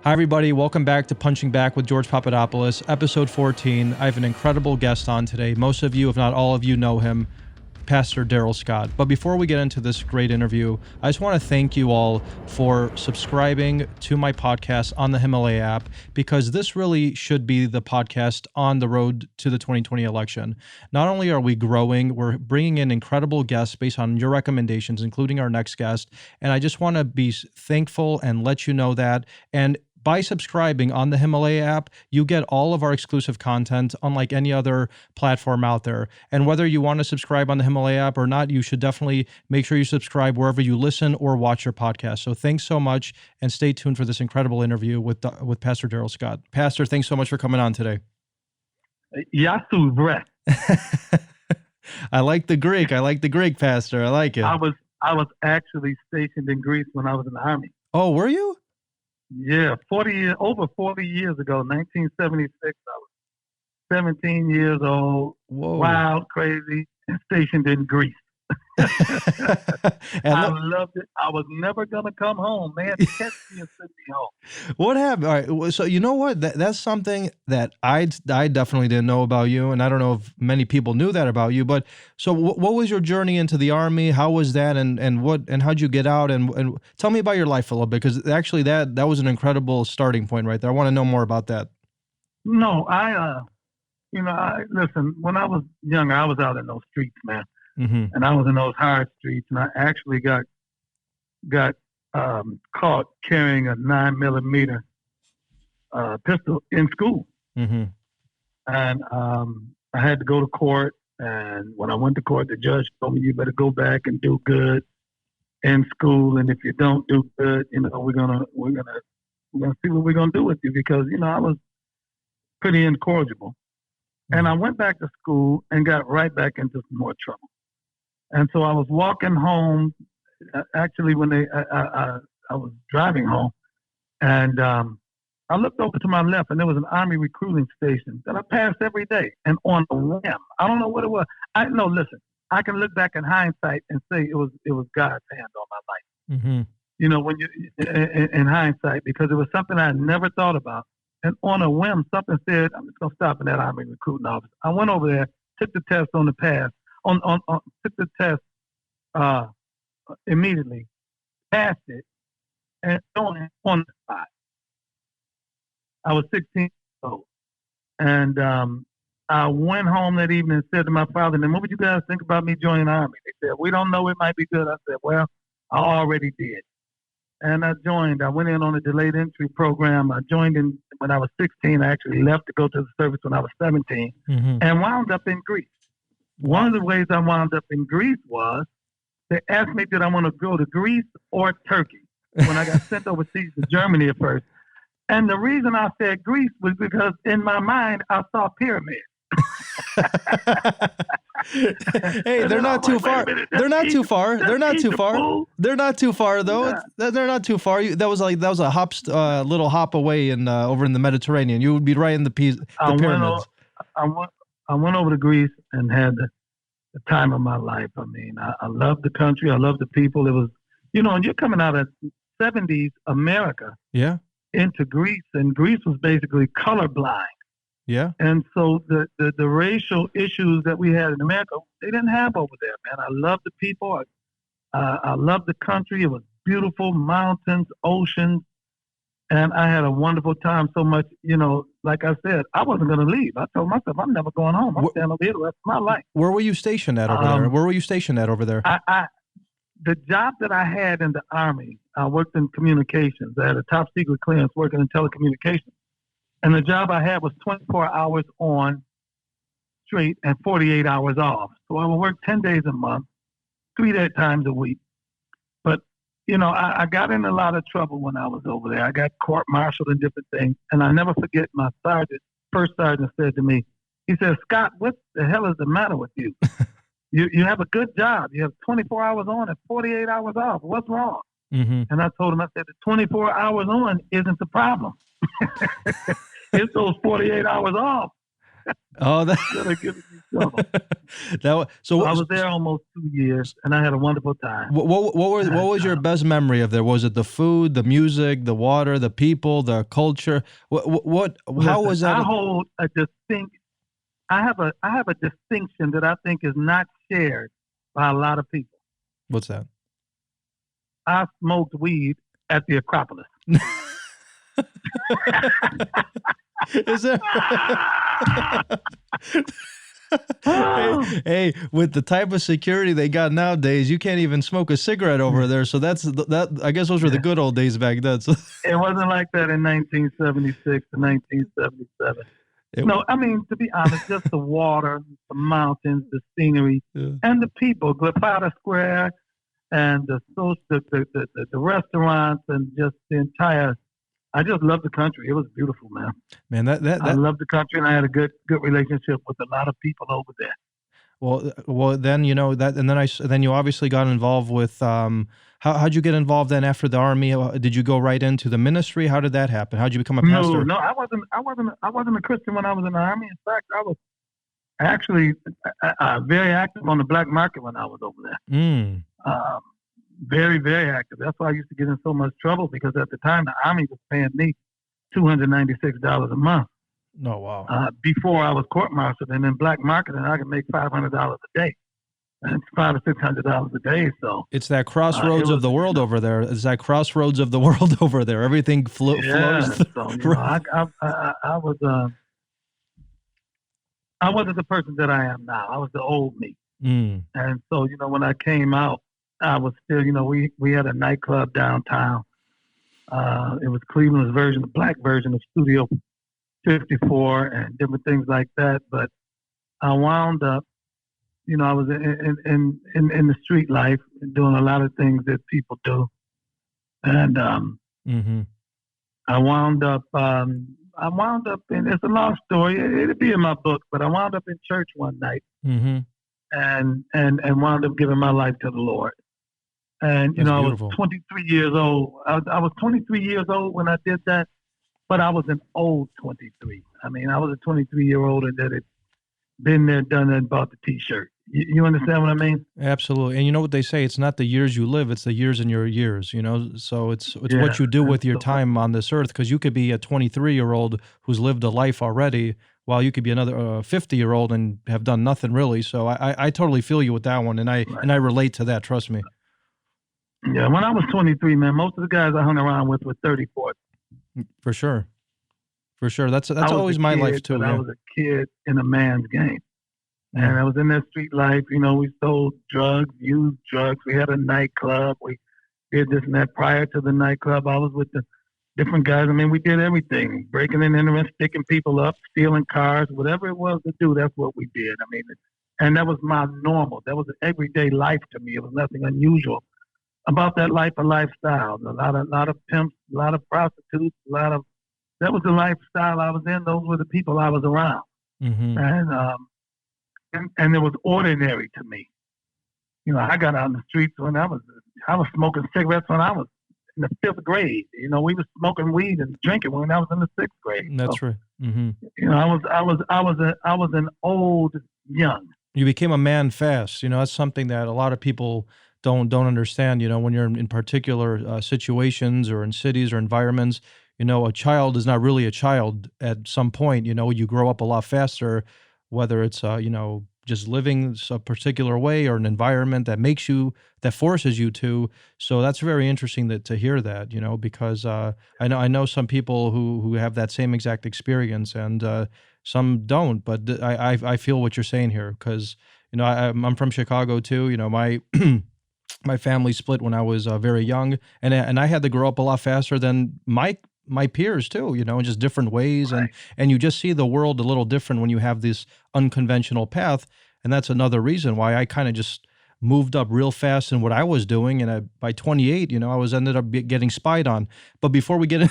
Hi, everybody. Welcome back to Punching Back with George Papadopoulos, episode 14. I have an incredible guest on today. Most of you, if not all of you, know him, Pastor Darrell Scott. But before we get into this great interview, I just want to thank you all for subscribing to my podcast on the Himalaya app, because this really should be the podcast on the road to the 2020 election. Not only are we growing, we're bringing in incredible guests based on your recommendations, including our next guest. And I just want to be thankful and let you know that. And by subscribing on the Himalaya app, you get all of our exclusive content, unlike any other platform out there. And whether you want to subscribe on the Himalaya app or not, you should definitely make sure you subscribe wherever you listen or watch your podcast. So thanks so much, and stay tuned for this incredible interview with Pastor Darrell Scott. Pastor, thanks so much for coming on today. Yasu breath. I like the Greek, Pastor. I like it. I was actually stationed in Greece when I was in the Army. Oh, were you? Yeah, over 40 years ago, 1976. I was 17 years old, Whoa. Wild, crazy, and stationed in Greece. I loved it. I was never going to come home, man. Catch me and send me home. What happened? All right, so you know what? That's something that I definitely didn't know about you, and I don't know if many people knew that about you. But so, what was your journey into the Army? How was that, and how'd you get out? And tell me about your life a little bit, because actually that was an incredible starting point right there. I want to know more about that. No, listen. When I was younger, I was out in those streets, man. Mm-hmm. And I was in those hard streets, and I actually got caught carrying a 9mm pistol in school. Mm-hmm. And I had to go to court. And when I went to court, the judge told me, "You better go back and do good in school. And if you don't do good, we're gonna see what we're gonna do with you," because I was pretty incorrigible. Mm-hmm. And I went back to school and got right back into some more trouble. And so I was walking home, actually, when I was driving home, and I looked over to my left, and there was an Army recruiting station that I passed every day. And on a whim, I don't know what it was. Listen, I can look back in hindsight and say it was God's hand on my life. Mm-hmm. When you in hindsight, because it was something I had never thought about. And on a whim, something said, "I'm just gonna stop in that Army recruiting office." I went over there, took the test on the pass. Took the test immediately, passed it, and on the spot. I was 16 years old, and I went home that evening and said to my father, "Then what would you guys think about me joining the Army?" They said, "We don't know. It might be good." I said, "Well, I already did," and I joined. I went in on a delayed entry program. I joined in when I was 16. I actually left to go to the service when I was 17, mm-hmm. and wound up in Greece. One of the ways I wound up in Greece was they asked me, did I want to go to Greece or Turkey when I got sent overseas to Germany at first. And the reason I said Greece was because in my mind, I saw pyramids. Hey, they're not too far. They're not too far. They're not too far. They're not too far, though. Yeah. They're not too far. That was a little hop away over in the Mediterranean. You would be right in the pyramids. I went over to Greece and had the time of my life. I mean, I love the country. I love the people. It was, and you're coming out of 70s America into Greece, and Greece was basically colorblind. Yeah. And so the racial issues that we had in America, they didn't have over there, man. I love the people. I love the country. It was beautiful, mountains, oceans. And I had a wonderful time so much, like I said, I wasn't going to leave. I told myself, I'm never going home. I'm staying over here the rest of my life. Where were you stationed at over there? The job that I had in the Army, I worked in communications. I had a top secret clearance working in telecommunications. And the job I had was 24 hours on straight and 48 hours off. So I would work 10 days a month, 3 times a week. But I got in a lot of trouble when I was over there. I got court-martialed and different things. And I never forget my first sergeant said to me, he said, "Scott, what the hell is the matter with you? You have a good job. You have 24 hours on and 48 hours off. What's wrong?" Mm-hmm. And I told him, I said, the 24 hours on isn't the problem. It's those 48 hours off. Oh, Instead of giving me trouble. so I was there almost 2 years, and I had a wonderful time. what was your best memory of there? Was it the food, the music, the water, the people, the culture? How Listen, was that? I hold a distinct. I have a distinction that I think is not shared by a lot of people. What's that? I smoked weed at the Acropolis. Is there? Hey, with the type of security they got nowadays, you can't even smoke a cigarette over there. So that. I guess those were the good old days back then. So. It wasn't like that in 1976 to 1977. No, I mean, to be honest, just the water, the mountains, the scenery, and the people. Glypata Square and the restaurants and just the entire. I just love the country. It was beautiful, man. Man, I love the country, and I had a good relationship with a lot of people over there. Well, then then you obviously got involved with. How'd you get involved then after the Army? Did you go right into the ministry? How did that happen? How'd you become a pastor? No, I wasn't a Christian when I was in the Army. In fact, I was actually very active on the black market when I was over there. Very, very active. That's why I used to get in so much trouble, because at the time the Army was paying me $296 a month. Oh, wow. Before I was court-martialed, and in black market, and I could make $500 a day. And it's $500 or $600 a day. So it's that crossroads of the world over there. It's that crossroads of the world over there. Everything flows. So, I wasn't the person that I am now. I was the old me. And so, when I came out, I was still, we had a nightclub downtown. It was Cleveland's version, the black version of Studio 54 and different things like that. But I wound up, I was in the street life, doing a lot of things that people do. And I wound up in, it's a long story. It'll be in my book, but I wound up in church one night and wound up giving my life to the Lord. And, That's I beautiful. was 23 years old. I was 23 years old when I did that, but I was an old 23. I mean, I was a 23-year-old and that had been there, done that, bought the T-shirt. You understand what I mean? Absolutely. And you know what they say, it's not the years you live, it's the years in your years, So it's what you do with your time on this earth, because you could be a 23-year-old who's lived a life already, while you could be another 50-year-old and have done nothing really. So I totally feel you with that one, and I relate to that, trust me. Yeah, when I was 23, man, most of the guys I hung around with were 34. For sure. That's always my life too. I was a kid in a man's game. And I was in that street life. We sold drugs, used drugs. We had a nightclub. We did this and that. Prior to the nightclub, I was with the different guys. I mean, we did everything. Breaking and entering, sticking people up, stealing cars, whatever it was to do, that's what we did. I mean, and that was my normal. That was an everyday life to me. It was nothing unusual about that life or lifestyle. A lot of pimps, a lot of prostitutes, that was the lifestyle I was in. Those were the people I was around. And it was ordinary to me. I got out in the streets when I was smoking cigarettes when I was in the 5th grade. We were smoking weed and drinking when I was in the 6th grade. That's right. I was an old young. You became a man fast. That's something that a lot of people don't understand. When you're in particular situations or in cities or environments, a child is not really a child at some point. You grow up a lot faster, whether it's just living a particular way or an environment that forces you to. So that's very interesting to hear that, because I know some people who have that same exact experience, and some don't. But I feel what you're saying here, because I'm from Chicago too. My family split when I was very young, and I had to grow up a lot faster than my peers too, in just different ways. Right. And you just see the world a little different when you have this unconventional path. And that's another reason why I kind of just moved up real fast in what I was doing. And by 28, I was ended up getting spied on. But before we get in,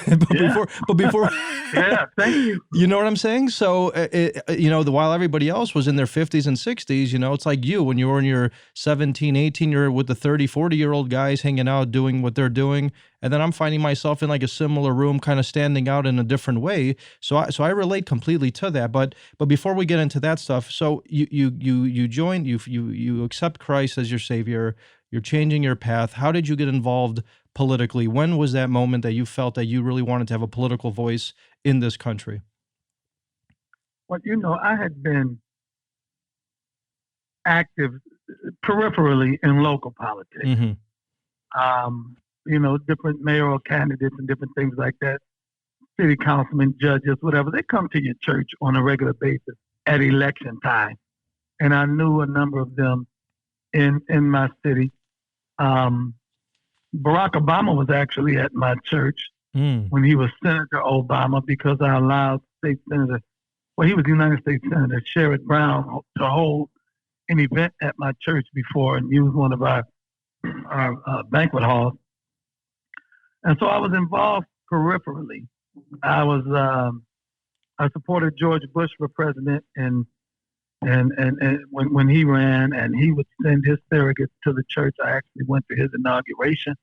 before, yeah, thank you. You know what I'm saying? So, while everybody else was in their 50s and 60s, it's like you, when you were in your 17, 18, you're with the 30, 40-year-old guys hanging out, doing what they're doing. and then I'm finding myself in like a similar room, kind of standing out in a different way. So I relate completely to that. But before we get into that stuff, so you joined, you accept Christ as your savior. You're changing your path. How did you get involved politically? When was that moment that you felt that you really wanted to have a political voice in this country? Well, I had been active peripherally in local politics. Mm-hmm. Different mayoral candidates and different things like that, city councilmen, judges, whatever, they come to your church on a regular basis at election time. And I knew a number of them in my city. Barack Obama was actually at my church when he was Senator Obama, because I allowed he was United States Senator Sherrod Brown to hold an event at my church before and use one of our banquet halls. And so I was involved peripherally. I supported George Bush for president, and when he ran, and he would send his surrogates to the church. I actually went to his inauguration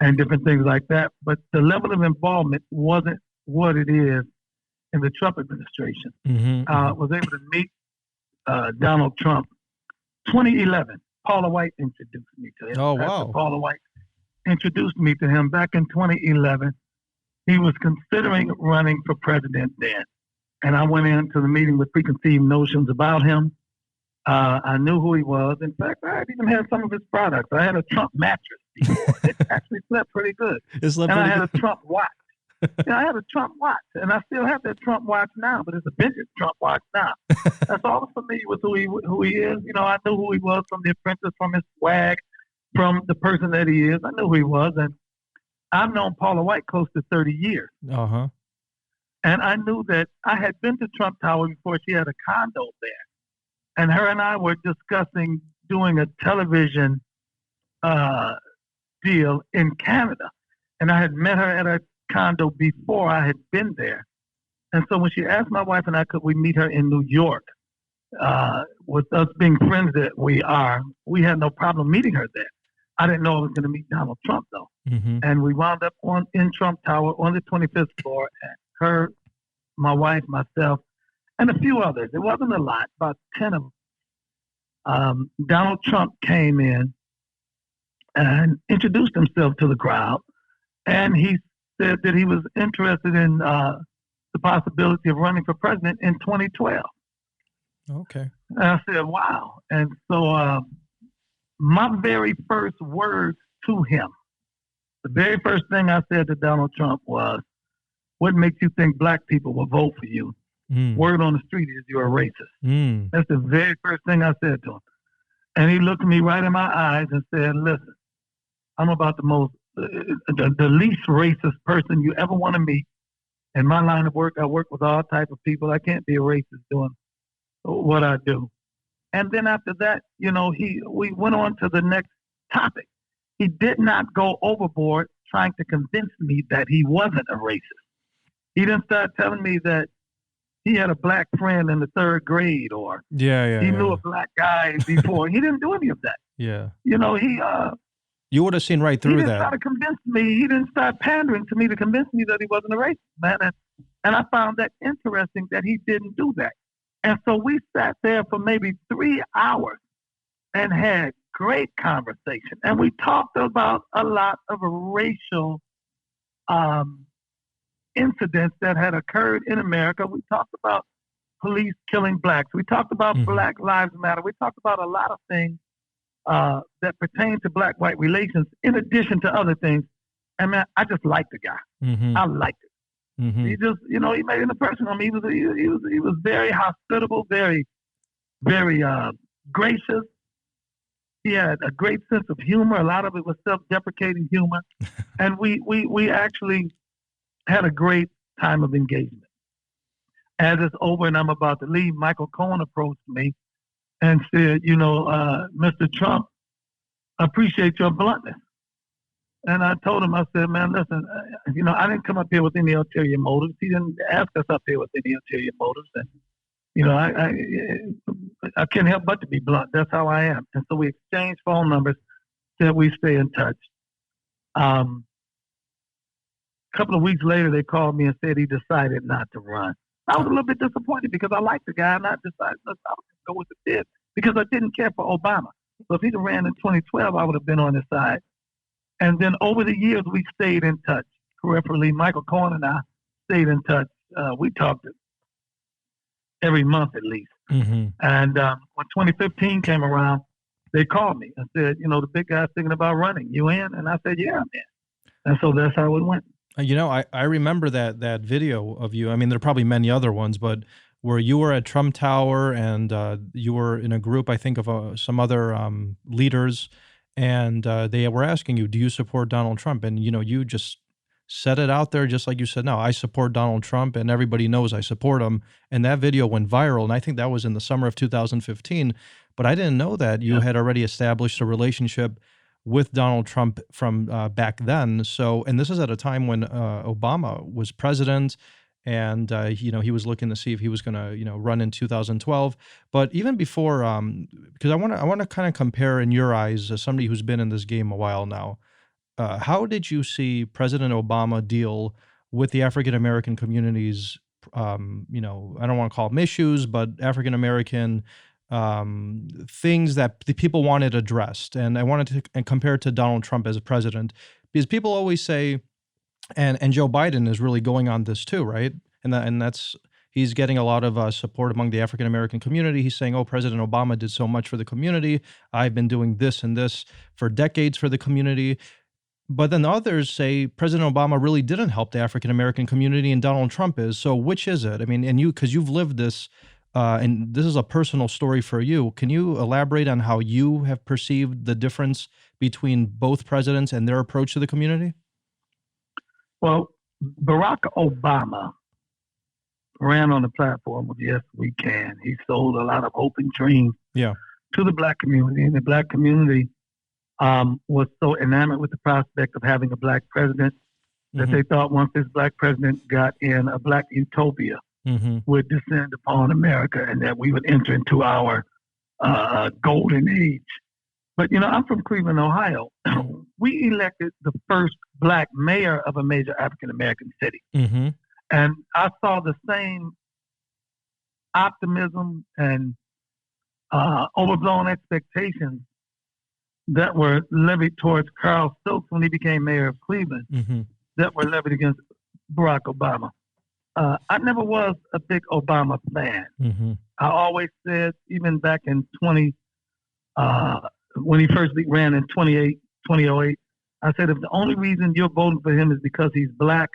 and different things like that. But the level of involvement wasn't what it is in the Trump administration. I was able to meet Donald Trump. 2011, Paula White introduced me to him. Oh, wow. Paula White introduced me to him back in 2011. He was considering running for president then. And I went into the meeting with preconceived notions about him. I knew who he was. In fact, I had even had some of his products. I had a Trump mattress before. It actually slept pretty good. I had a Trump watch. I had a Trump watch, and I still have that Trump watch now, but it's a vintage Trump watch now. That's all I'm familiar with who he is. I knew who he was from The Apprentice, from his swag, from the person that he is. I knew who he was, and I've known Paula White close to 30 years. Uh-huh. And I knew that I had been to Trump Tower before. She had a condo there, and her and I were discussing doing a television deal in Canada, and I had met her at a condo before I had been there. And so when she asked my wife and I, could we meet her in New York, with us being friends that we are, we had no problem meeting her there. I didn't know I was going to meet Donald Trump, though. And we wound up in Trump Tower on the 25th floor, and her, my wife, myself, and a few others. It wasn't a lot, about 10 of them. Donald Trump came in and introduced himself to the crowd, and he said that he was interested in the possibility of running for president in 2012. Okay. And I said, wow. And so my very first words to him, the very first thing I said to Donald Trump was, what makes you think black people will vote for you? Word on the street is you're a racist. That's the very first thing I said to him. And he looked me right in my eyes and said, listen, I'm about the least racist person you ever want to meet. In my line of work, I work with all type of people. I can't be a racist doing what I do. And then after that, we went on to the next topic. He did not go overboard trying to convince me that he wasn't a racist. He didn't start telling me that he had a black friend in the third grade, or he knew a black guy before. He didn't do any of that. Yeah. You would have seen right through that. He didn't try to convince me. He didn't start pandering to me to convince me that he wasn't a racist, man. And I found that interesting that he didn't do that. And so we sat there for maybe 3 hours and had great conversation. And we talked about a lot of racial incidents that had occurred in America. We talked about police killing blacks. We talked about Black Lives Matter. We talked about a lot of things that pertain to black-white relations, in addition to other things. And man, I just liked the guy. I liked it. He just, he made an impression on me. He was very hospitable, very, very gracious. He had a great sense of humor. A lot of it was self-deprecating humor, and we actually had a great time of engagement. As it's over and I'm about to leave, Michael Cohen approached me and said, Mr. Trump, I appreciate your bluntness. And I told him, I said, man, listen, I didn't come up here with any ulterior motives. He didn't ask us up here with any ulterior motives. And, I can't help but to be blunt. That's how I am. And so we exchanged phone numbers, said we stay in touch. couple of weeks later, they called me and said he decided not to run. I was a little bit disappointed because I liked the guy, and I decided I was going to go with the bid because I didn't care for Obama. So if he'd have ran in 2012, I would have been on his side. And then over the years, we stayed in touch. Peripherally, Michael Cohen and I stayed in touch. We talked every month at least. Mm-hmm. And when 2015 came around, they called me and said, the big guy's thinking about running. You in? And I said, yeah, I'm in. And so that's how it went. I remember that video of you. I mean, there are probably many other ones, but where you were at Trump Tower and you were in a group, I think, of some other leaders, and they were asking you, do you support Donald Trump? And, you just said it out there just like you said, no, I support Donald Trump, and everybody knows I support him. And that video went viral, and I think that was in the summer of 2015. But I didn't know that you had already established a relationship with Donald Trump from back then. So, and this is at a time when Obama was president, and he was looking to see if he was going to run in 2012. But even before, because I want to kind of compare in your eyes as somebody who's been in this game a while now, how did you see President Obama deal with the African American communities? I don't want to call them issues, but African American things that the people wanted addressed. And I wanted to compare it to Donald Trump as a president, because people always say, and Joe Biden is really going on this too, right? And that's he's getting a lot of support among the African American community. He's saying, "Oh, President Obama did so much for the community. I've been doing this and this for decades for the community." But then others say President Obama really didn't help the African American community, and Donald Trump is. So which is it? I mean, and because you've lived this. And this is a personal story for you. Can you elaborate on how you have perceived the difference between both presidents and their approach to the community? Well, Barack Obama ran on the platform of Yes, We Can. He sold a lot of hope and dreams to the black community, and the black community was so enamored with the prospect of having a black president that they thought once this black president got in, a black utopia would descend upon America, and that we would enter into our golden age. But, I'm from Cleveland, Ohio. We elected the first black mayor of a major African-American city. And I saw the same optimism and overblown expectations that were levied towards Carl Stokes when he became mayor of Cleveland that were levied against Barack Obama. I never was a big Obama fan. I always said, even back in when he first ran in 2008, I said, if the only reason you're voting for him is because he's black,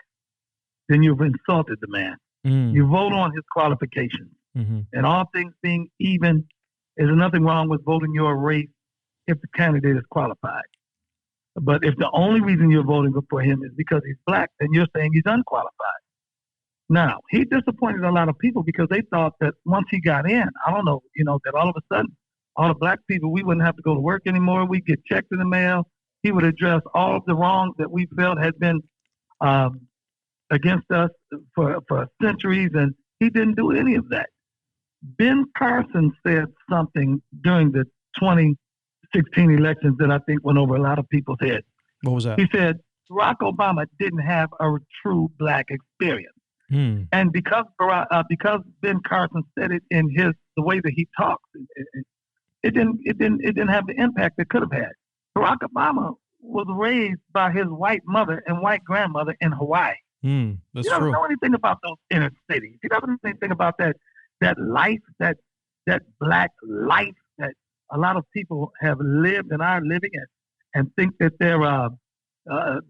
then you've insulted the man. You vote on his qualifications. And all things being even, there's nothing wrong with voting your race if the candidate is qualified. But if the only reason you're voting for him is because he's black, then you're saying he's unqualified. Now, he disappointed a lot of people because they thought that once he got in, I don't know, that all of a sudden, all the black people, we wouldn't have to go to work anymore. We'd get checks in the mail. He would address all of the wrongs that we felt had been against us for centuries, and he didn't do any of that. Ben Carson said something during the 2016 elections that I think went over a lot of people's heads. What was that? He said Barack Obama didn't have a true black experience. And because Ben Carson said it in the way that he talks, it didn't have the impact it could have had. Barack Obama was raised by his white mother and white grandmother in Hawaii. That's he doesn't true. know anything about those inner cities. He doesn't know anything about that life, that black life that a lot of people have lived and are living and think that they're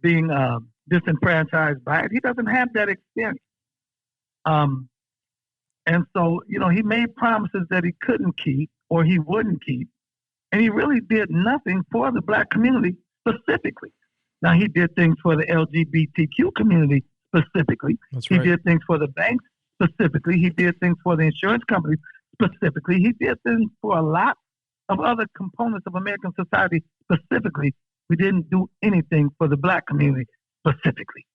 being disenfranchised by it. He doesn't have that experience. And so, he made promises that he couldn't keep or he wouldn't keep. And he really did nothing for the black community specifically. Now, he did things for the LGBTQ community specifically. That's He right. did things for the banks specifically. He did things for the insurance companies specifically. He did things for a lot of other components of American society specifically. We didn't do anything for the black community specifically.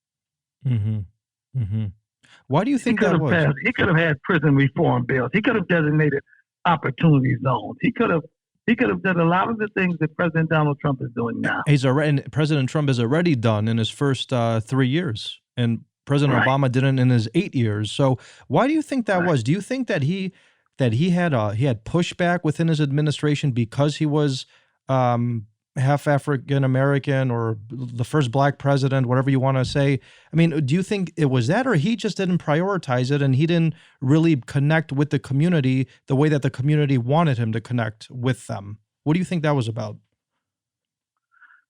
Why do you think that was? He could have had prison reform bills. He could have designated opportunity zones. He could have done a lot of the things that President Donald Trump is doing now. And President Trump has already done in his first 3 years. and President Right. Obama didn't in his 8 years. So why do you think that Right. was? Do you think that he had pushback within his administration because he was half African American or the first black president, whatever you want to say? I mean, do you think it was that, or he just didn't prioritize it and he didn't really connect with the community the way that the community wanted him to connect with them? What do you think that was about?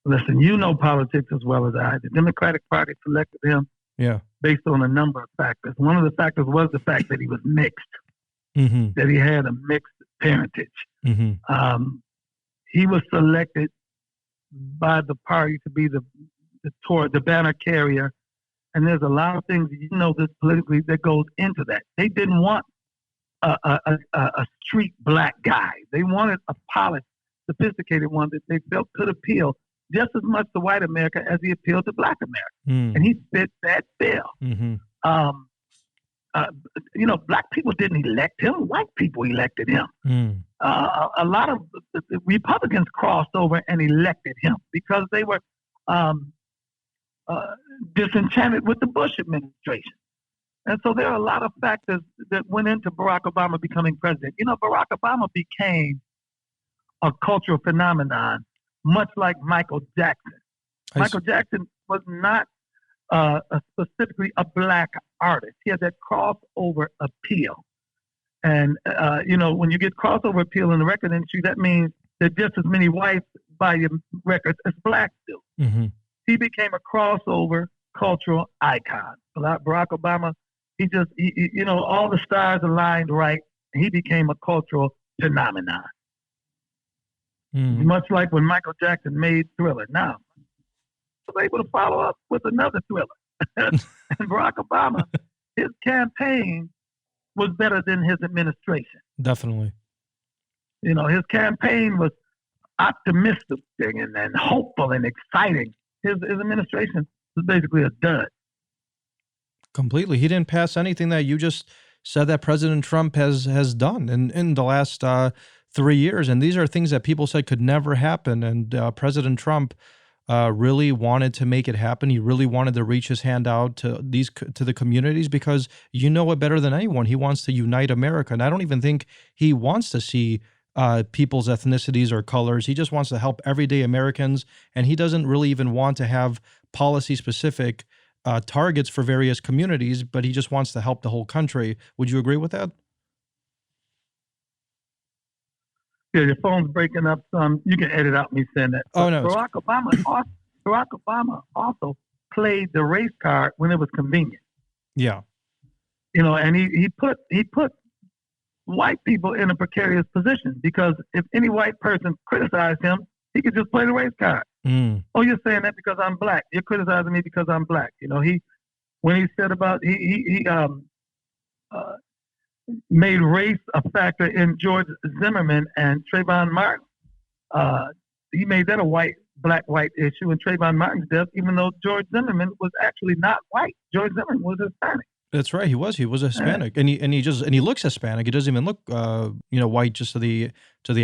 Listen, you know politics as well as I. The Democratic Party selected him Yeah. based on a number of factors. One of the factors was the fact that he was mixed, Mm-hmm. that he had a mixed parentage. Mm-hmm. He was selected by the party to be the banner carrier. And there's a lot of things, this politically that goes into that. They didn't want a street black guy. They wanted a polished, sophisticated one that they felt could appeal just as much to white America as he appealed to black America. And he fit that bill. Mm-hmm. Black people didn't elect him. White people elected him. A lot of the Republicans crossed over and elected him because they were disenchanted with the Bush administration. And so there are a lot of factors that went into Barack Obama becoming president. Barack Obama became a cultural phenomenon, much like Michael Jackson. Michael Jackson was not specifically a black artist. He had that crossover appeal. And, when you get crossover appeal in the record industry, that means that just as many whites buy your records as blacks do. Mm-hmm. He became a crossover cultural icon. Barack Obama, all the stars aligned right. He became a cultural phenomenon. Mm-hmm. Much like when Michael Jackson made Thriller. Now, he was able to follow up with another Thriller. And Barack Obama, his campaign was better than his administration. Definitely. His campaign was optimistic and hopeful and exciting. His administration was basically a dud. Completely. He didn't pass anything that you just said that President Trump has done in the last 3 years. And these are things that people said could never happen. And President Trump really wanted to make it happen. He really wanted to reach his hand out to the communities because you know it better than anyone. He wants to unite America. And I don't even think he wants to see people's ethnicities or colors. He just wants to help everyday Americans. And he doesn't really even want to have policy-specific targets for various communities, but he just wants to help the whole country. Would you agree with that? Yeah, your phone's breaking up some. You can edit out me saying that. Oh, no. Barack Obama also played the race card when it was convenient. Yeah. And he put white people in a precarious position because if any white person criticized him, he could just play the race card. Oh, you're saying that because I'm black. You're criticizing me because I'm black. When he said about he made race a factor in George Zimmerman and Trayvon Martin. He made that a black-white issue in Trayvon Martin's death, even though George Zimmerman was actually not white. George Zimmerman was Hispanic. That's right. He was Hispanic, and he looks Hispanic. He doesn't even look white just to the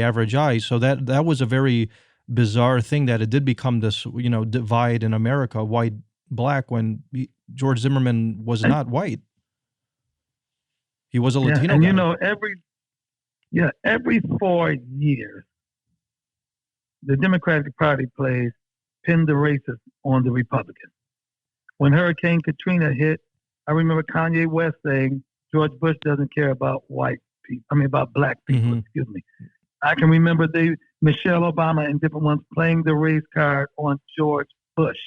average eye. So that was a very bizarre thing that it did become this divide in America, white black, when George Zimmerman was not white. He was a Latino and guy. every 4 years, the Democratic Party plays pin the racist on the Republicans. When Hurricane Katrina hit, I remember Kanye West saying George Bush doesn't care about about black people. Mm-hmm. Excuse me. I can remember Michelle Obama and different ones playing the race card on George Bush.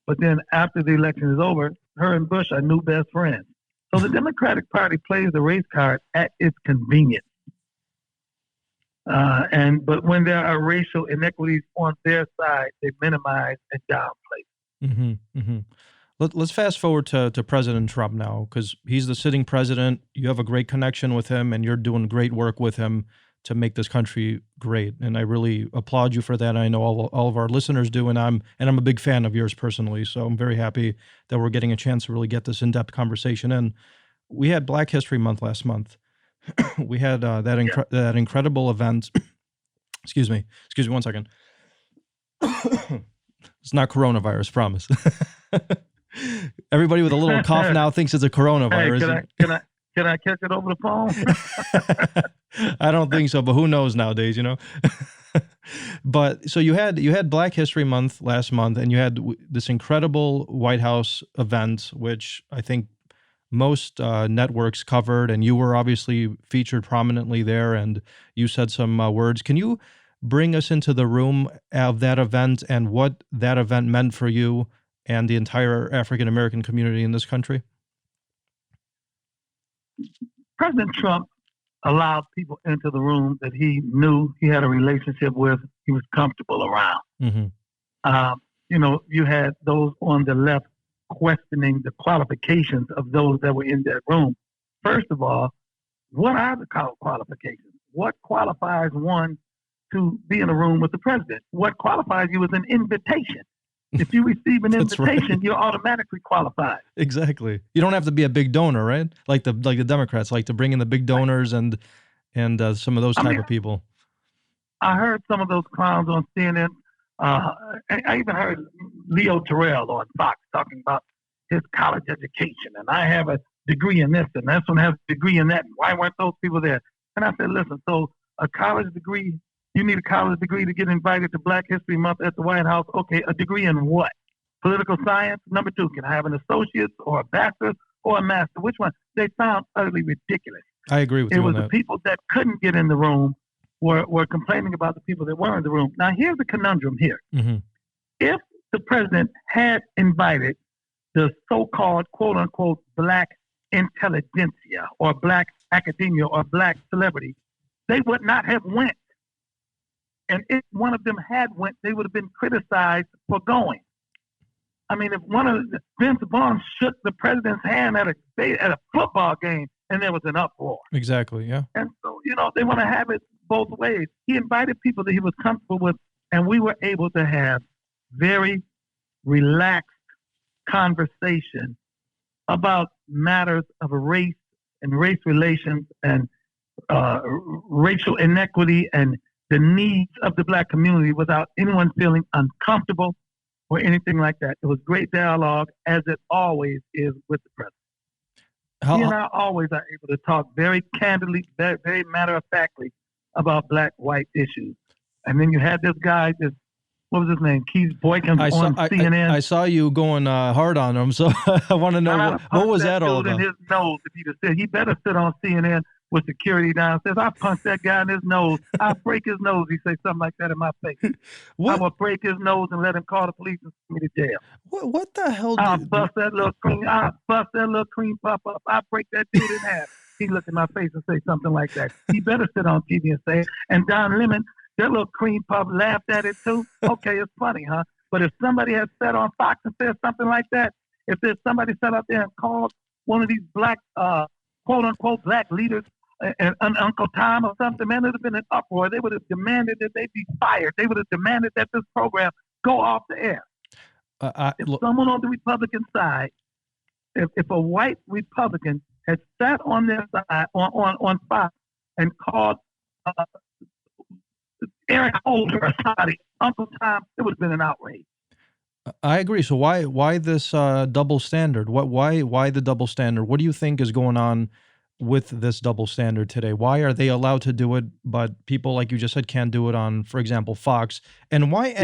But then after the election is over, her and Bush are new best friends. So the Democratic Party plays the race card at its convenience. But when there are racial inequities on their side, they minimize and downplay. Mm-hmm. Mm-hmm. Let's fast forward to President Trump now, because he's the sitting president. You have a great connection with him, and you're doing great work with him to make this country great. And I really applaud you for that. I know all of our listeners do, and I'm a big fan of yours personally. So I'm very happy that we're getting a chance to really get this in-depth conversation in. We had Black History Month last month. We had that incredible event. Excuse me 1 second. It's not coronavirus, promise. Everybody with a little cough now thinks it's a Hey, coronavirus. can I catch it over the phone? I don't think so, but who knows nowadays, you know? But so you had Black History Month last month, and you had this incredible White House event, which I think most networks covered, and you were obviously featured prominently there, and you said some words. Can you bring us into the room of that event and what that event meant for you and the entire African American community in this country? President Trump allowed people into the room that he knew he had a relationship with, he was comfortable around. Mm-hmm. You had those on the left questioning the qualifications of those that were in that room. First of all, what are the qualifications? What qualifies one to be in a room with the president? What qualifies you is an invitation. If you receive an invitation, right, you're automatically qualified. Exactly. You don't have to be a big donor, right? Like the Democrats like to bring in the big donors and some of those type of people. I heard some of those clowns on CNN. I even heard Leo Terrell on Fox talking about his college education, and I have a degree in this, and this one has a degree in that. Why weren't those people there? And I said, listen, so a college degree, you need a college degree to get invited to Black History Month at the White House. Okay, a degree in what? Political science? Number two, can I have an associate's or a bachelor's or a master? Which one? They sound utterly ridiculous. I agree with you on that. It was the people that couldn't get in the room were complaining about the people that were in the room. Now, here's the conundrum here. Mm-hmm. If the president had invited the so-called, quote-unquote, Black intelligentsia or Black academia or Black celebrity, they would not have went. And if one of them had went, they would have been criticized for going. I mean, if Vince Vaughn shook the president's hand at a football game and there was an uproar. Exactly, yeah. And so, they want to have it both ways. He invited people that he was comfortable with, and we were able to have very relaxed conversation about matters of race and race relations and racial inequity and the needs of the Black community without anyone feeling uncomfortable or anything like that. It was great dialogue, as it always is with the president. He and I always are able to talk very candidly, very, very matter-of-factly about Black-white issues. And then you had this guy, what was his name? Keith Boykins on CNN. I saw you going hard on him, so I want to know what was that all about? In his nose, if he'd have said, he better sit on CNN with security downstairs. I punch that guy in his nose. I break his nose. He say something like that in my face. I will break his nose and let him call the police and send me to jail. What the hell? I'll bust that little cream puff up. I break that dude in half. He look in my face and say something like that. He better sit on TV and say it. And Don Lemon, that little cream puff laughed at it too. Okay, it's funny, huh? But if somebody had sat on Fox and said something like that, if there's somebody sat out there and called one of these Black, quote unquote, Black leaders and Uncle Tom or something, man, it would have been an uproar. They would have demanded that they be fired. They would have demanded that this program go off the air. If someone on the Republican side, if a white Republican had sat on their side on Fox and called Eric Holder or somebody Uncle Tom, it would have been an outrage. I agree. So why this double standard? Why the double standard? What do you think is going on with this double standard today? Why are they allowed to do it, but people, like you just said, can't do it on, for example, Fox? And why?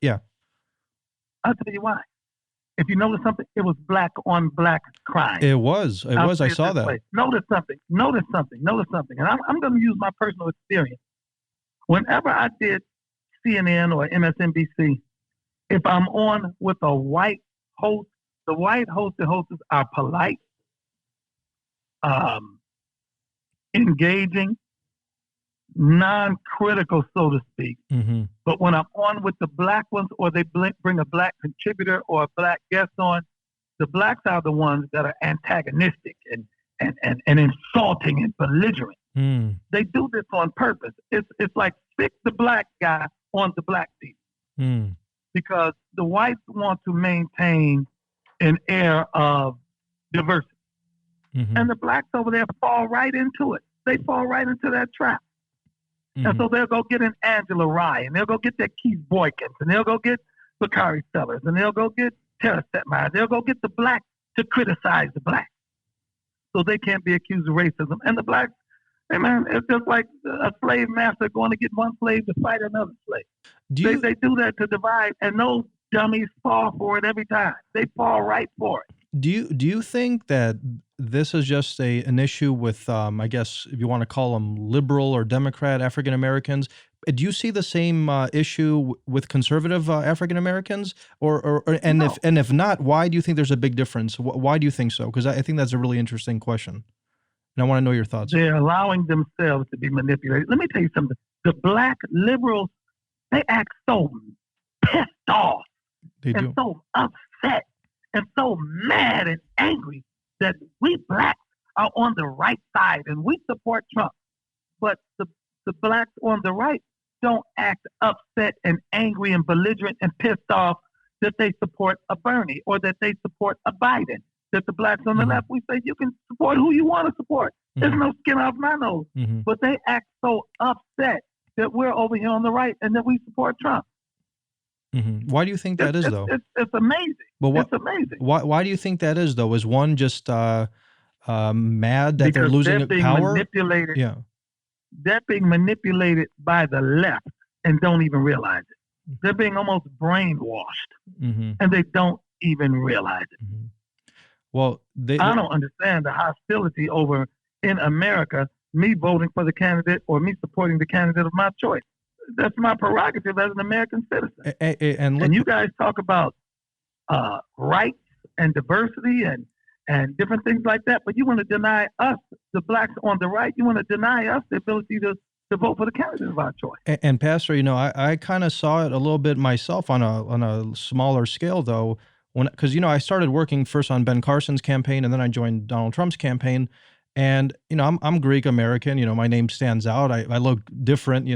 Yeah. I'll tell you why. If you notice something, it was Black on Black crime. It was. I saw that. Way. Notice something. And I'm going to use my personal experience. Whenever I did CNN or MSNBC, if I'm on with a white host, the white host and hostess are polite, engaging, non-critical, so to speak. Mm-hmm. But when I'm on with the Black ones, or they bring a Black contributor or a Black guest on, the Blacks are the ones that are antagonistic and insulting and belligerent. Mm. They do this on purpose. It's like stick the Black guy on the Black people. Mm. Because the whites want to maintain an air of diversity. Mm-hmm. And the Blacks over there fall right into it. They fall right into that trap. Mm-hmm. And so they'll go get an Angela Rye, and they'll go get that Keith Boykins, and they'll go get Bakari sellers, and they'll go get terror stepmothers. They'll go get the blacks to criticize the blacks, so they can't be accused of racism. And the blacks, hey man, it's just like a slave master going to get one slave to fight another slave. They do that to divide, and those dummies fall for it every time. They fall right for it. Do you think that this is just an issue with, I guess, if you want to call them liberal or Democrat African Americans? Do you see the same issue with conservative African Americans, and No. if not, why do you think there's a big difference? Why do you think so? Because I think that's a really interesting question, and I want to know your thoughts. They're allowing themselves to be manipulated. Let me tell you something. The black liberals, they act so pissed off and so upset and so mad and angry that we blacks are on the right side and we support Trump. But the blacks on the right don't act upset and angry and belligerent and pissed off that they support a Bernie or that they support a Biden. That the blacks on the left, we say you can support who you want to support. There's no skin off my nose. But they act so upset that we're over here on the right and that we support Trump. Why do you think that is, though? It's amazing. It's amazing. Why do you think that is, though? Is one just mad that because they're losing being power? Manipulated, yeah. They're being manipulated by the left and don't even realize it. They're being almost brainwashed, and they don't even realize it. Well, I don't understand the hostility over in America, me voting for the candidate or me supporting the candidate of my choice. That's my prerogative as an American citizen. And you guys talk about rights and diversity and different things like that, but you want to deny us, the blacks on the right, you want to deny us the ability to vote for the candidate of our choice. And Pastor, I kind of saw it a little bit myself on a smaller scale, though, because I started working first on Ben Carson's campaign, and then I joined Donald Trump's campaign. And I'm Greek American. My name stands out. I look different.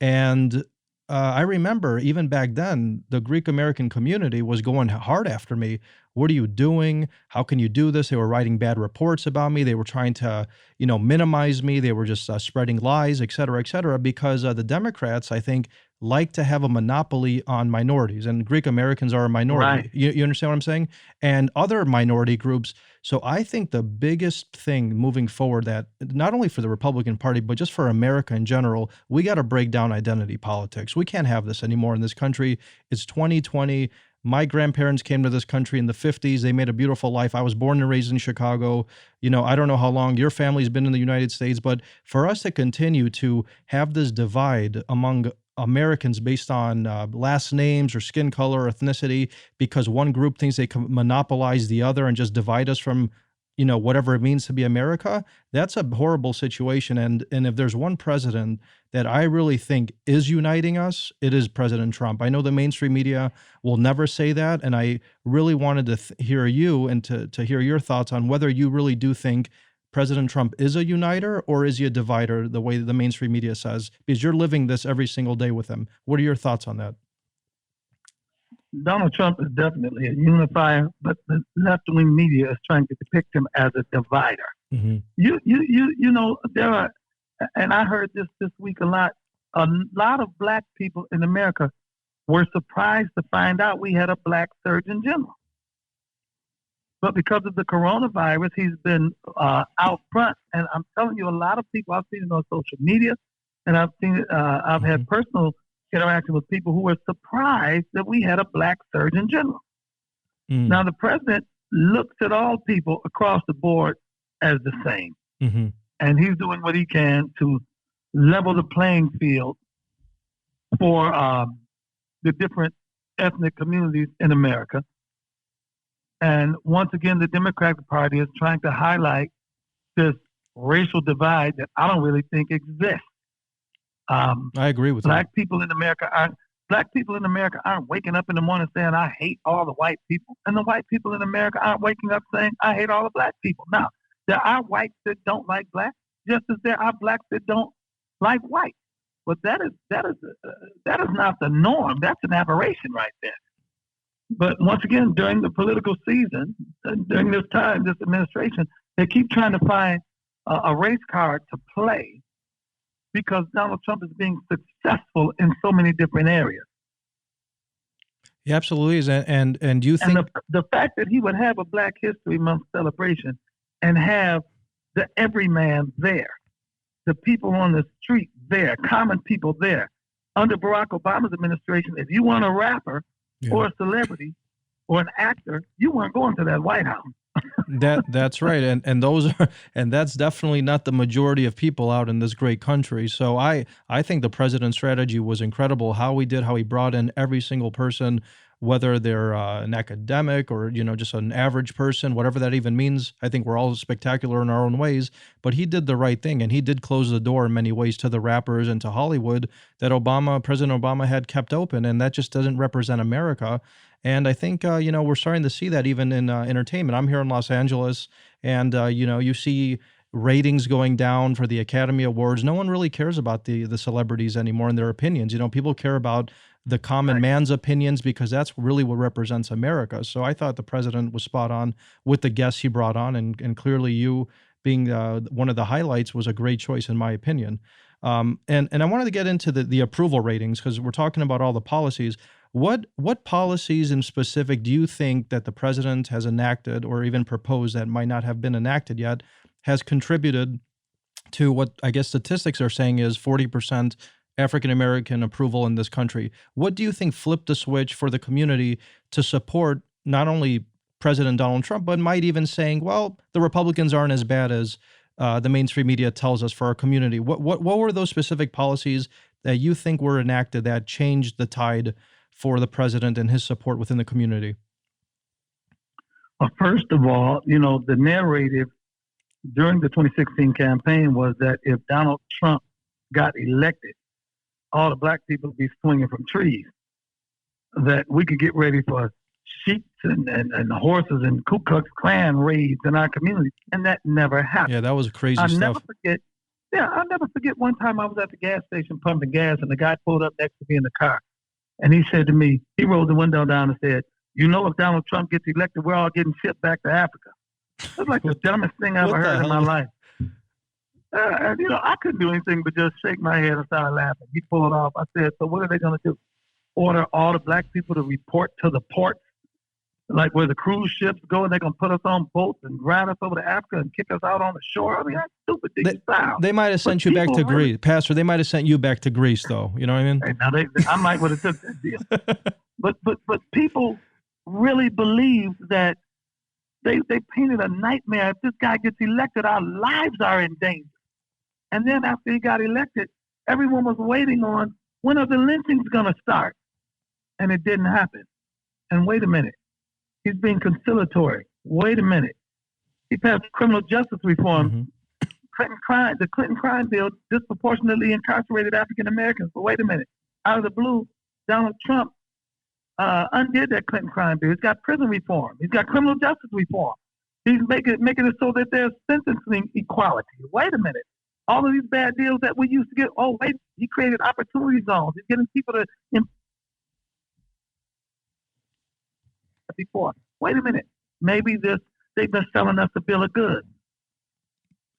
And I remember even back then, the Greek American community was going hard after me. What are you doing? How can you do this? They were writing bad reports about me. They were trying to, minimize me. They were just spreading lies, et cetera, because the Democrats, I think, like to have a monopoly on minorities, and Greek Americans are a minority. Right. You understand what I'm saying? And other minority groups. So I think the biggest thing moving forward, that not only for the Republican Party, but just for America in general, we got to break down identity politics. We can't have this anymore in this country. It's 2020. My grandparents came to this country in the 50s. They made a beautiful life. I was born and raised in Chicago. I don't know how long your family's been in the United States, but for us to continue to have this divide among Americans based on last names or skin color or ethnicity, because one group thinks they can monopolize the other and just divide us from, whatever it means to be America, that's a horrible situation. And if there's one president that I really think is uniting us, it is President Trump. I know the mainstream media will never say that, and I really wanted to hear you and to hear your thoughts on whether you really do think President Trump is a uniter, or is he a divider, the way the mainstream media says? Because you're living this every single day with him. What are your thoughts on that? Donald Trump is definitely a unifier, but the left-wing media is trying to depict him as a divider. There are, and I heard this week a lot of black people in America were surprised to find out we had a black Surgeon General. But because of the coronavirus, he's been out front. And I'm telling you, a lot of people, I've seen it on social media, and I've had personal interaction with people who were surprised that we had a black Surgeon General. Now, the president looks at all people across the board as the same. And he's doing what he can to level the playing field for the different ethnic communities in America. And once again, the Democratic Party is trying to highlight this racial divide that I don't really think exists. I agree with black people in America aren't waking up in the morning saying, I hate all the white people. And the white people in America aren't waking up saying, I hate all the black people. Now, there are whites that don't like blacks, just as there are blacks that don't like whites. But that is not the norm. That's an aberration right there. But once again, during the political season, during this time, this administration, they keep trying to find a race card to play, because Donald Trump is being successful in so many different areas. He absolutely is. And do you And think the fact that he would have a Black History Month celebration and have the everyman there, the people on the street there, common people there. Under Barack Obama's administration, if you weren't a rapper or a celebrity or an actor, you weren't going to that White House. that's right, and those are, and that's definitely not the majority of people out in this great country. So I think the president's strategy was incredible. How he brought in every single person, whether they're an academic or just an average person, whatever that even means. I think we're all spectacular in our own ways, but he did the right thing, and he did close the door in many ways to the rappers and to Hollywood that President Obama had kept open, and that just doesn't represent America. And I think, we're starting to see that even in entertainment. I'm here in Los Angeles, and, you see ratings going down for the Academy Awards. No one really cares about the celebrities anymore and their opinions. People care about the common man's opinions because that's really what represents America. So I thought the president was spot on with the guests he brought on, and clearly you being one of the highlights was a great choice in my opinion. And I wanted to get into the approval ratings because we're talking about all the policies. What policies in specific do you think that the president has enacted or even proposed that might not have been enacted yet has contributed to what I guess statistics are saying is 40% African American approval in this country? What do you think flipped the switch for the community to support not only President Donald Trump, but might even saying, well, the Republicans aren't as bad as the mainstream media tells us for our community? What were those specific policies that you think were enacted that changed the tide for the president and his support within the community? Well, first of all, the narrative during the 2016 campaign was that if Donald Trump got elected, all the Black people would be swinging from trees, that we could get ready for sheep and horses and Ku Klux Klan raids in our community. And that never happened. Yeah, that was crazy I'll stuff. I'll never forget one time I was at the gas station pumping gas and the guy pulled up next to me in the car. And he said to me, he rolled the window down and said, if Donald Trump gets elected, we're all getting shipped back to Africa. It was like the dumbest thing I ever heard in my life. I couldn't do anything but just shake my head and start laughing. He pulled off. I said, so what are they going to do? Order all the Black people to report to the ports, like where the cruise ships go, and they're going to put us on boats and ride us over to Africa and kick us out on the shore? I mean, that's stupid. They might have sent you back to Greece. Pastor, they might have sent you back to Greece, though. You know what I mean? Hey, now I might would have took that deal. But people really believe that they painted a nightmare. If this guy gets elected, our lives are in danger. And then after he got elected, everyone was waiting on when are the lynchings going to start? And it didn't happen. And wait a minute. He's being conciliatory. Wait a minute. He passed criminal justice reform. Mm-hmm. The Clinton crime bill disproportionately incarcerated African Americans. But wait a minute. Out of the blue, Donald Trump undid that Clinton crime bill. He's got prison reform. He's got criminal justice reform. He's making it so that there's sentencing equality. Wait a minute. All of these bad deals that we used to get, he created opportunity zones. He's getting people to before. Wait a minute. Maybe they've been selling us a bill of goods.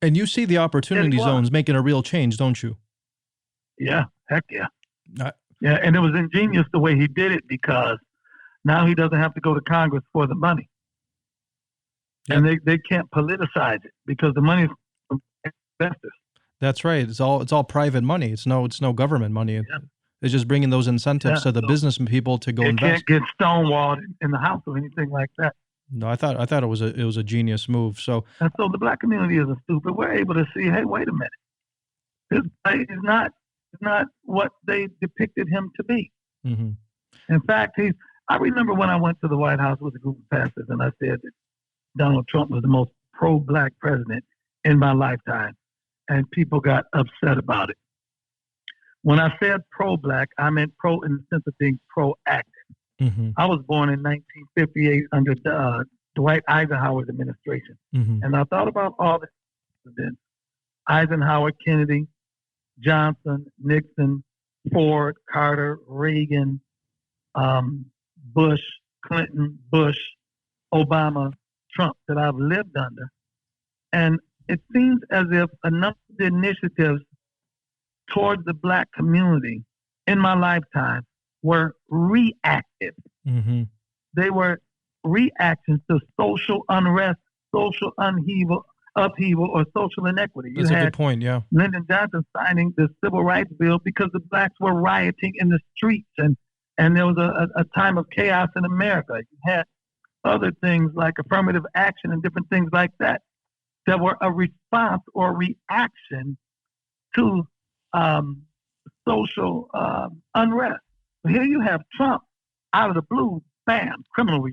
And you see the opportunity zones making a real change, don't you? Yeah, heck yeah. Yeah, and it was ingenious the way he did it because now he doesn't have to go to Congress for the money. Yeah. And they can't politicize it because the money is from investors. That's right. It's all private money. It's no government money. Yeah. It's just bringing those incentives to the business people to go invest. It can't get stonewalled in the House or anything like that. No, I thought it was a genius move. So the Black community isn't stupid. We're able to see, hey, wait a minute. This guy is not what they depicted him to be. Mm-hmm. In fact, I remember when I went to the White House with a group of pastors and I said that Donald Trump was the most pro-Black president in my lifetime, and people got upset about it. When I said pro-Black, I meant pro in the sense of being proactive. Mm-hmm. I was born in 1958 under Dwight Eisenhower's administration. Mm-hmm. And I thought about all the presidents: Eisenhower, Kennedy, Johnson, Nixon, Ford, Carter, Reagan, Bush, Clinton, Bush, Obama, Trump that I've lived under. And it seems as if a number of the initiatives towards the Black community in my lifetime were reactive. Mm-hmm. They were reactions to social unrest, social upheaval, or social inequity. You That's a good had point. Yeah. Lyndon Johnson signing the Civil Rights Bill because the blacks were rioting in the streets, and there was a time of chaos in America. You had other things like affirmative action and different things like that that were a response or reaction to social unrest. So here you have Trump out of the blue, bam, criminal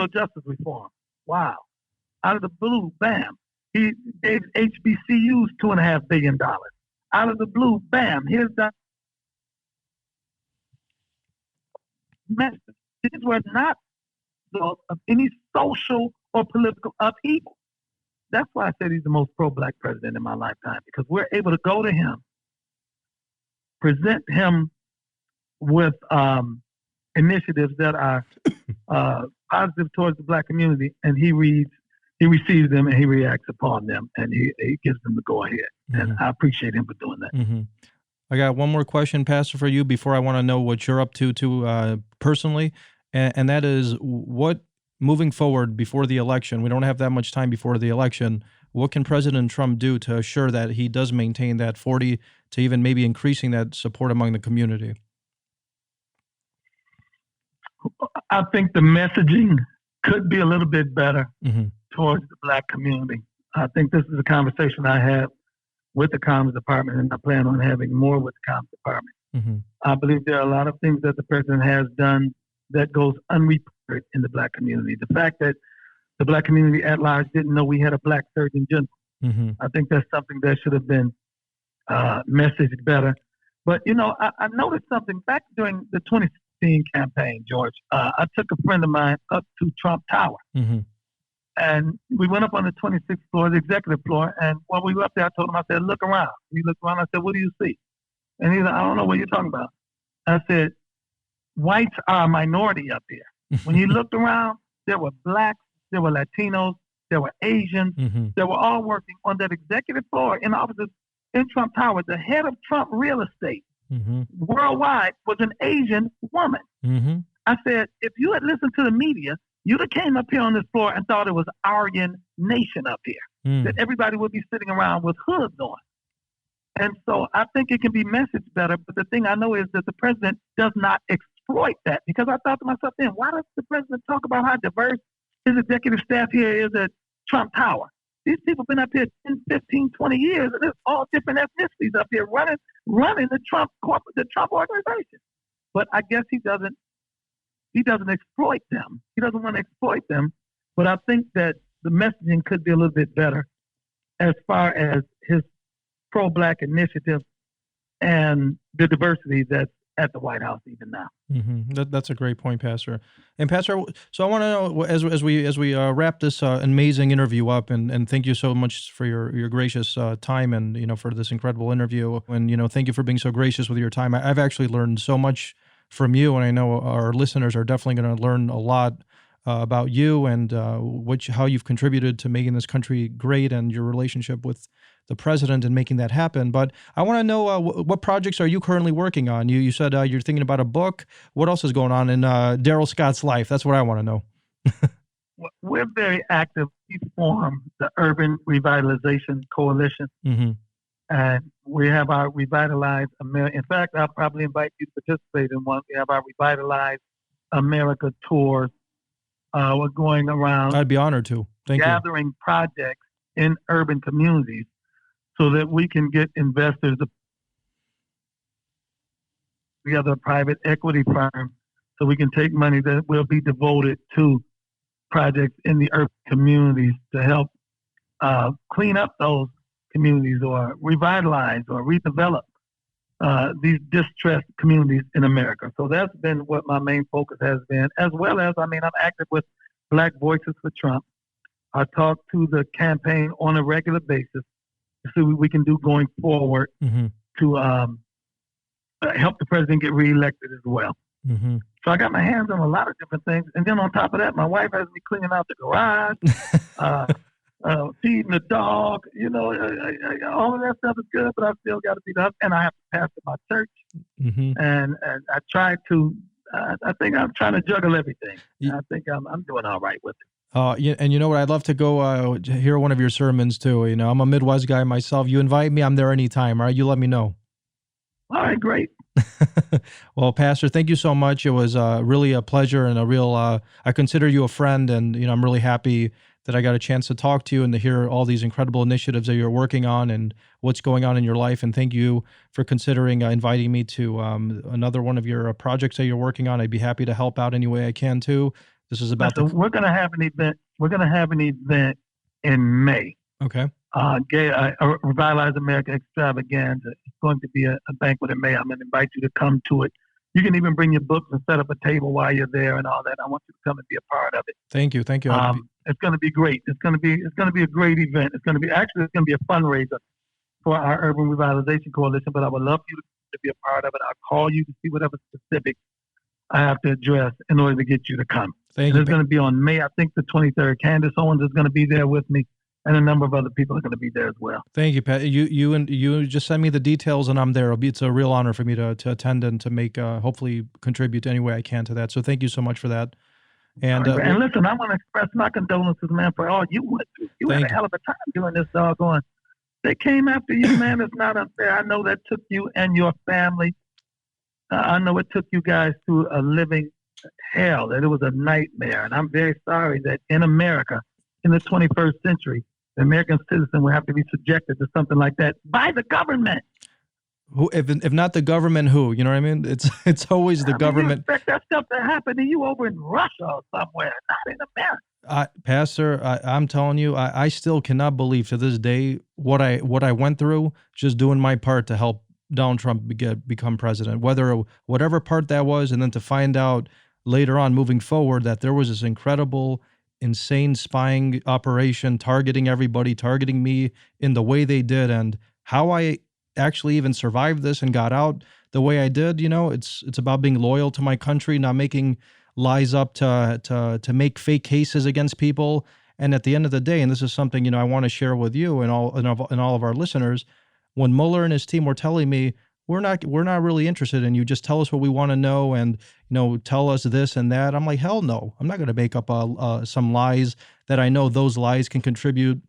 justice reform. Wow. Out of the blue, bam. He gave HBCUs $2.5 billion. Out of the blue, bam, here's the message. These were not of any social or political upheaval. That's why I said he's the most pro-black president in my lifetime, because we're able to go to him, present him with initiatives that are positive towards the black community, and he receives them, and he reacts upon them, and he gives them the go-ahead. Mm-hmm. And I appreciate him for doing that. Mm-hmm. I got one more question, Pastor, for you before I want to know what you're up to personally, and that is what, moving forward before the election, we don't have that much time before the election, what can President Trump do to assure that he does maintain that 40 to even maybe increasing that support among the community? I think the messaging could be a little bit better mm-hmm. towards the black community. I think this is a conversation I have with the Commerce Department, and I plan on having more with the Commerce Department. Mm-hmm. I believe there are a lot of things that the president has done that goes unreported in the black community. The fact that the black community at large didn't know we had a black Surgeon General. Mm-hmm. I think that's something that should have been messaged better. But, I noticed something back during the 2016 campaign, George. I took a friend of mine up to Trump Tower. Mm-hmm. And we went up on the 26th floor, the executive floor. And when we were up there, I told him, I said, look around. He looked around. I said, what do you see? And he said, I don't know what you're talking about. I said, whites are a minority up here. When you looked around, there were blacks, there were Latinos, there were Asians. Mm-hmm. They were all working on that executive floor in offices in Trump Tower. The head of Trump Real Estate mm-hmm. worldwide was an Asian woman. Mm-hmm. I said, if you had listened to the media, you'd have came up here on this floor and thought it was Aryan Nation up here, that everybody would be sitting around with hoods on. And so I think it can be messaged better. But the thing I know is that the president does not exploit that, because I thought to myself then, why does the president talk about how diverse his executive staff here is at Trump Tower? These people have been up here 10, 15, 20 years, and there's all different ethnicities up here running the Trump organization. But I guess he doesn't exploit them. He doesn't want to exploit them. But I think that the messaging could be a little bit better as far as his pro-black initiative and the diversity that's at the White House even now. Mm-hmm. That's a great point, Pastor. And Pastor, so I want to know, as we wrap this amazing interview up, and thank you so much for your gracious time, and for this incredible interview, and thank you for being so gracious with your time. I've actually learned so much from you, and I know our listeners are definitely going to learn a lot about you and how you've contributed to making this country great, and your relationship with the president and making that happen. But I want to know what projects are you currently working on? You said you're thinking about a book. What else is going on in Darrell Scott's life? That's what I want to know. We're very active. We formed the Urban Revitalization Coalition. Mm-hmm. And we have our Revitalize America. In fact, I'll probably invite you to participate in one. We have our Revitalize America tours. We're going around. I'd be honored to. Thank you. Gathering projects in urban communities so that we can get investors together, a private equity firm, so we can take money that will be devoted to projects in the urban communities to help clean up those communities or revitalize or redevelop these distressed communities in America. So that's been what my main focus has been, as well as, I'm active with Black Voices for Trump. I talk to the campaign on a regular basis to see what we can do going forward mm-hmm. to help the president get reelected as well. Mm-hmm. So I got my hands on a lot of different things. And then on top of that, my wife has me cleaning out the garage, feeding the dog, all of that stuff is good, but I still got to be up, and I have to pastor my church. Mm-hmm. And I try to I think I'm trying to juggle everything. I think I'm doing all right with it. Yeah, and you know what? I'd love to go hear one of your sermons too. You know, I'm a Midwest guy myself. You invite me, I'm there anytime. All right, you let me know. All right, great. Well, Pastor, thank you so much. It was really a pleasure and a real. I consider you a friend, and you know, I'm really happy that I got a chance to talk to you and to hear all these incredible initiatives that you're working on and what's going on in your life. And thank you for considering inviting me to another one of your projects that you're working on. I'd be happy to help out any way I can too. This is about we're going to have an event. We're going to have an event in May. Okay. Revitalize America Extravaganza. It's going to be a banquet in May. I'm going to invite you to come to it. You can even bring your books and set up a table while you're there and all that. I want you to come and be a part of it. Thank you. Thank you. It's going to be great. It's going to be a great event. It's going to be a fundraiser for our Urban Revitalization Coalition. But I would love you to be a part of it. I'll call you to see whatever specifics I have to address in order to get you to come. Thank you. It's going to be on May, I think, the 23rd. Candace Owens is going to be there with me, and a number of other people are going to be there as well. Thank you, Pat. You just send me the details, and I'm there. It's a real honor for me to attend and to make hopefully contribute any way I can to that. So thank you so much for that. And listen, I want to express my condolences, man, for all you went through. You had a hell of a time doing this doggone. They came after you, man. It's not unfair. I know that took you and your family. I know it took you guys through a living hell, that it was a nightmare. And I'm very sorry that in America, in the 21st century, the American citizen will have to be subjected to something like that by the government. Who, if not the government, who? You know what I mean? It's always the government. You expect that stuff to happen to you over in Russia or somewhere, not in America. Pastor, I'm telling you, I still cannot believe to this day what I went through just doing my part to help Donald Trump become president, whatever part that was, and then to find out later on moving forward that there was this incredible, insane spying operation targeting everybody, targeting me in the way they did, and how I actually even survived this and got out the way I did. You know, it's about being loyal to my country, not making lies up to make fake cases against people. And at the end of the day, and this is something, you know, I want to share with you and all of our listeners, when Mueller and his team were telling me, we're not really interested in you, just tell us what we want to know and, you know, tell us this and that. I'm like, hell no, I'm not going to make up some lies that I know those lies can contribute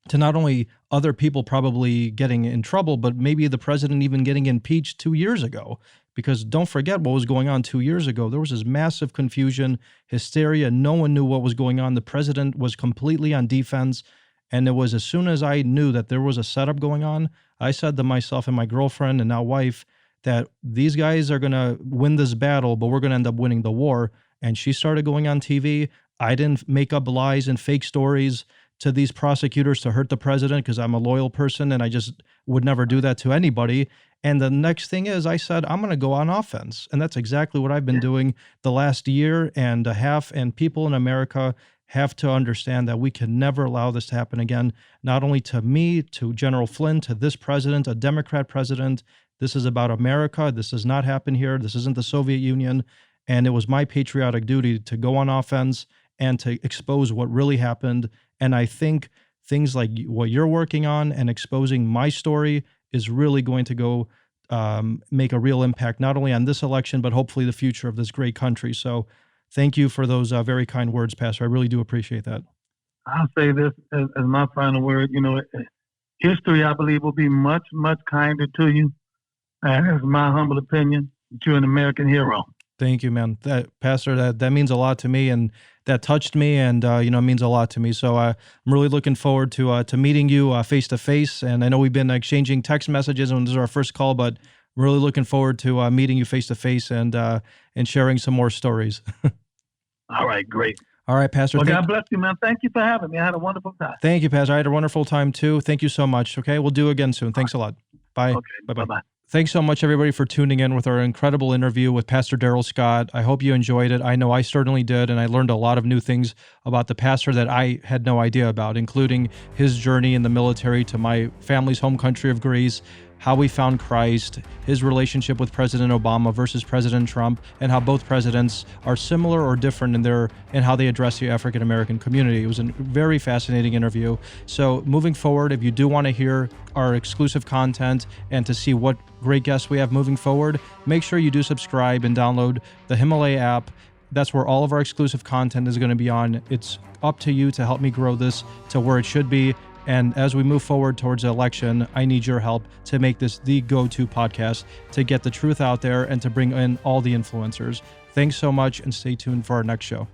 to not only other people probably getting in trouble, but maybe the president even getting impeached 2 years ago. Because don't forget what was going on 2 years ago. There was this massive confusion, hysteria. No one knew what was going on. The president was completely on defense. And it was as soon as I knew that there was a setup going on, I said to myself and my girlfriend and now wife that these guys are going to win this battle, but we're going to end up winning the war. And she started going on TV. I didn't make up lies and fake stories to these prosecutors to hurt the president because I'm a loyal person and I just would never do that to anybody. And the next thing is I said, I'm going to go on offense. And that's exactly what I've been doing the last year and a half. And people in America have to understand that we can never allow this to happen again, not only to me, to General Flynn, to this president, a Democrat president. This is about America. This does not happen here. This isn't the Soviet Union. And it was my patriotic duty to go on offense and to expose what really happened. And I think things like what you're working on and exposing my story is really going to go make a real impact, not only on this election, but hopefully the future of this great country. So thank you for those very kind words, Pastor. I really do appreciate that. I'll say this as my final word. You know, history, I believe, will be much, much kinder to you. As my humble opinion, that you're an American hero. Thank you, man. Pastor, that means a lot to me, and that touched me, and means a lot to me. So I'm really looking forward to meeting you face to face. And I know we've been exchanging text messages, and this is our first call, but I'm really looking forward to meeting you face to face and sharing some more stories. All right, great. All right, Pastor. Well, God bless you, man. Thank you for having me. I had a wonderful time. Thank you, Pastor. I had a wonderful time too. Thank you so much. Okay, we'll do again soon. Thanks a lot. Bye. Okay. Bye-bye. Thanks so much, everybody, for tuning in with our incredible interview with Pastor Darrell Scott. I hope you enjoyed it. I know I certainly did, and I learned a lot of new things about the pastor that I had no idea about, including his journey in the military to my family's home country of Greece, how we found Christ, his relationship with President Obama versus President Trump, and how both presidents are similar or different in how they address the African American community. It was a very fascinating interview. So moving forward, if you do want to hear our exclusive content and to see what great guests we have moving forward, make sure you do subscribe and download the Himalaya app. That's where all of our exclusive content is going to be on. It's up to you to help me grow this to where it should be. And as we move forward towards the election, I need your help to make this the go-to podcast to get the truth out there and to bring in all the influencers. Thanks so much, and stay tuned for our next show.